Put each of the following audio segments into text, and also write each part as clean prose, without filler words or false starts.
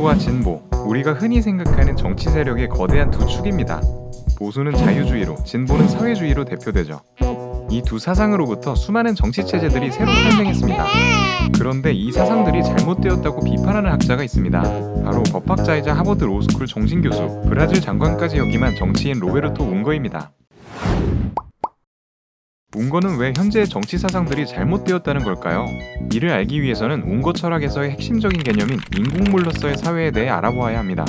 보수와 진보, 우리가 흔히 생각하는 정치 세력의 거대한 두 축입니다. 보수는 자유주의로, 진보는 사회주의로 대표되죠. 이 두 사상으로부터 수많은 정치 체제들이 새로 탄생했습니다. 그런데 이 사상들이 잘못되었다고 비판하는 학자가 있습니다. 바로 법학자이자 하버드 로스쿨 종신교수, 브라질 장관까지 역임한 정치인 로베르토 웅거입니다. 웅거는 왜 현재의 정치 사상들이 잘못되었다는 걸까요? 이를 알기 위해서는 웅거 철학에서의 핵심적인 개념인 인공물로서의 사회에 대해 알아보아야 합니다.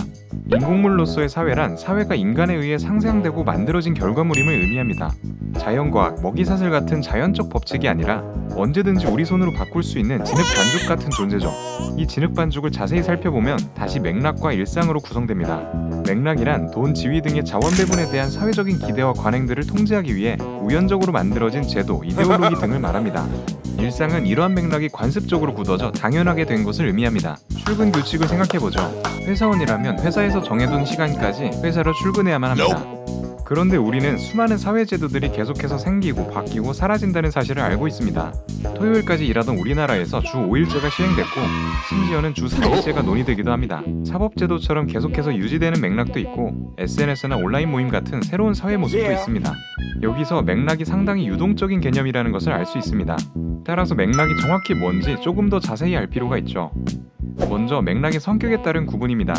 인공물로서의 사회란 사회가 인간에 의해 상상되고 만들어진 결과물임을 의미합니다. 자연과학, 먹이사슬 같은 자연적 법칙이 아니라 언제든지 우리 손으로 바꿀 수 있는 진흙반죽 같은 존재죠. 이 진흙반죽을 자세히 살펴보면 다시 맥락과 일상으로 구성됩니다. 맥락이란 돈, 지위 등의 자원 배분에 대한 사회적인 기대와 관행들을 통제하기 위해 우연적으로 만들어진 제도, 이데올로기 등을 말합니다. 일상은 이러한 맥락이 관습적으로 굳어져 당연하게 된 것을 의미합니다. 출근 규칙을 생각해보죠. 회사원이라면 회사에서 정해둔 시간까지 회사로 출근해야만 합니다. 그런데 우리는 수많은 사회제도들이 계속해서 생기고 바뀌고 사라진다는 사실을 알고 있습니다. 토요일까지 일하던 우리나라에서 주 5일제가 시행됐고 심지어는 주 4일제가 논의되기도 합니다. 사법제도처럼 계속해서 유지되는 맥락도 있고 SNS나 온라인 모임 같은 새로운 사회 모습도 있습니다. 여기서 맥락이 상당히 유동적인 개념이라는 것을 알 수 있습니다. 따라서 맥락이 정확히 뭔지 조금 더 자세히 알 필요가 있죠. 먼저 맥락의 성격에 따른 구분입니다.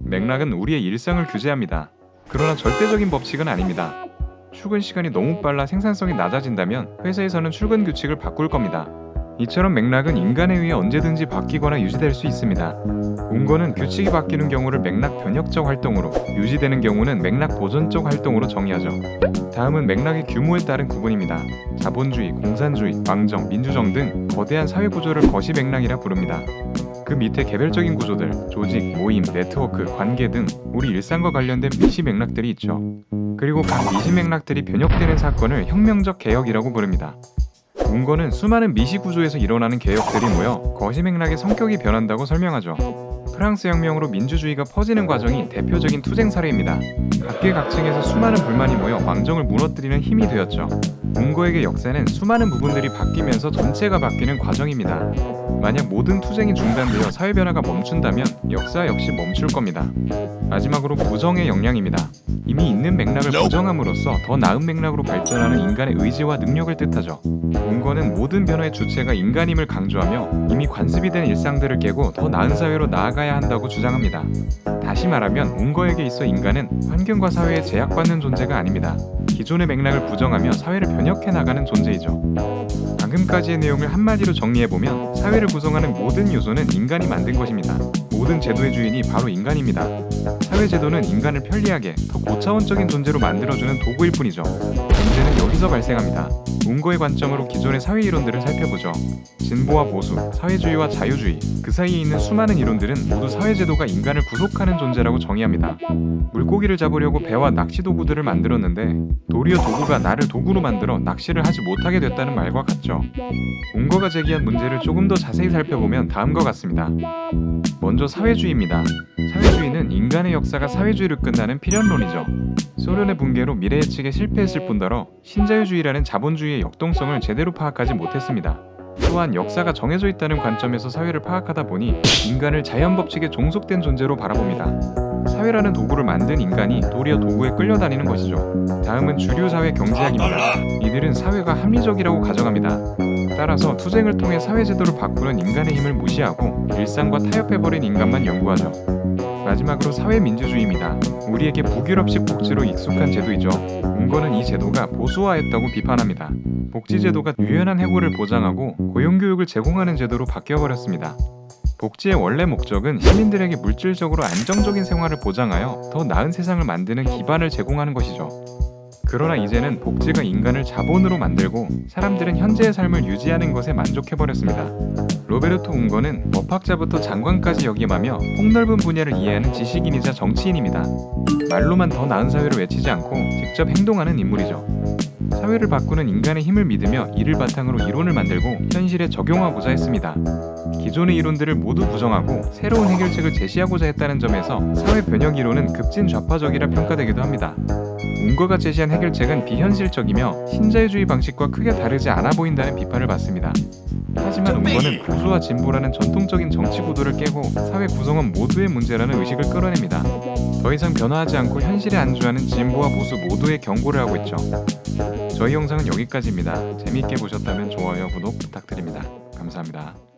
맥락은 우리의 일상을 규제합니다. 그러나 절대적인 법칙은 아닙니다. 출근 시간이 너무 빨라 생산성이 낮아진다면 회사에서는 출근 규칙을 바꿀 겁니다. 이처럼 맥락은 인간에 의해 언제든지 바뀌거나 유지될 수 있습니다. 웅거는 규칙이 바뀌는 경우를 맥락 변혁적 활동으로, 유지되는 경우는 맥락 보존적 활동으로 정의하죠. 다음은 맥락의 규모에 따른 구분입니다. 자본주의, 공산주의, 왕정, 민주정 등 거대한 사회 구조를 거시 맥락이라 부릅니다. 그 밑에 개별적인 구조들, 조직, 모임, 네트워크, 관계 등 우리 일상과 관련된 미시 맥락들이 있죠. 그리고 각 미시 맥락들이 변혁되는 사건을 혁명적 개혁이라고 부릅니다. 웅거는 수많은 미시 구조에서 일어나는 개혁들이 모여 거시 맥락의 성격이 변한다고 설명하죠. 프랑스 혁명으로 민주주의가 퍼지는 과정이 대표적인 투쟁 사례입니다. 각계각층에서 수많은 불만이 모여 왕정을 무너뜨리는 힘이 되었죠. 웅거에게 역사는 수많은 부분들이 바뀌면서 전체가 바뀌는 과정입니다. 만약 모든 투쟁이 중단되어 사회 변화가 멈춘다면 역사 역시 멈출 겁니다. 마지막으로 부정의 역량입니다. 이미 있는 맥락을 부정함으로써 더 나은 맥락으로 발전하는 인간의 의지와 능력을 뜻하죠. 웅거는 모든 변화의 주체가 인간임을 강조하며 이미 관습이 된 일상들을 깨고 더 나은 사회로 나아가야 한다고 주장합니다. 다시 말하면 웅거에게 있어 인간은 환경과 사회에 제약받는 존재가 아닙니다. 기존의 맥락을 부정하며 사회를 변혁해 나가는 존재이죠. 방금까지의 내용을 한마디로 정리해보면 사회를 구성하는 모든 요소는 인간이 만든 것입니다. 모든 제도의 주인이 바로 인간입니다. 사회제도는 인간을 편리하게 더 고차원적인 존재로 만들어주는 도구일 뿐이죠. 문제는 여기서 발생합니다. 웅거의 관점으로 기존의 사회 이론들을 살펴보죠. 진보와 보수, 사회주의와 자유주의, 그 사이에 있는 수많은 이론들은 모두 사회제도가 인간을 구속하는 존재라고 정의합니다. 물고기를 잡으려고 배와 낚시 도구들을 만들었는데 도리어 도구가 나를 도구로 만들어 낚시를 하지 못하게 됐다는 말과 같죠. 웅거가 제기한 문제를 조금 더 자세히 살펴보면 다음과 같습니다. 먼저 사회주의입니다. 사회주의는 인간의 역사가 사회주의로 끝나는 필연론이죠. 소련의 붕괴로 미래 예측에 실패했을 뿐더러 신자유주의라는 자본주의의 역동성을 제대로 파악하지 못했습니다. 또한 역사가 정해져 있다는 관점에서 사회를 파악하다 보니 인간을 자연법칙에 종속된 존재로 바라봅니다. 사회라는 도구를 만든 인간이 도리어 도구에 끌려다니는 것이죠. 다음은 주류사회 경제학입니다. 이들은 사회가 합리적이라고 가정합니다. 따라서 투쟁을 통해 사회제도를 바꾸는 인간의 힘을 무시하고 일상과 타협해버린 인간만 연구하죠. 마지막으로 사회민주주의입니다. 우리에게 북유럽식 복지로 익숙한 제도이죠. 웅거는 이 제도가 보수화했다고 비판합니다. 복지제도가 유연한 해고를 보장하고 고용교육을 제공하는 제도로 바뀌어버렸습니다. 복지의 원래 목적은 시민들에게 물질적으로 안정적인 생활을 보장하여 더 나은 세상을 만드는 기반을 제공하는 것이죠. 그러나 이제는 복지가 인간을 자본으로 만들고 사람들은 현재의 삶을 유지하는 것에 만족해버렸습니다. 로베르토 웅거는 법학자부터 장관까지 역임하며 폭넓은 분야를 이해하는 지식인이자 정치인입니다. 말로만 더 나은 사회를 외치지 않고 직접 행동하는 인물이죠. 사회를 바꾸는 인간의 힘을 믿으며 이를 바탕으로 이론을 만들고 현실에 적용하고자 했습니다. 기존의 이론들을 모두 부정하고 새로운 해결책을 제시하고자 했다는 점에서 사회 변혁 이론은 급진 좌파적이라 평가되기도 합니다. 운거가 제시한 해결책은 비현실적이며 신자유주의 방식과 크게 다르지 않아 보인다는 비판을 받습니다. 하지만 운거는 보수와 진보라는 전통적인 정치 구도를 깨고 사회 구성원 모두의 문제라는 의식을 끌어냅니다. 더 이상 변화하지 않고 현실에 안주하는 진보와 보수 모두의 경고를 하고 있죠. 저희 영상은 여기까지입니다. 재미있게 보셨다면 좋아요, 구독 부탁드립니다. 감사합니다.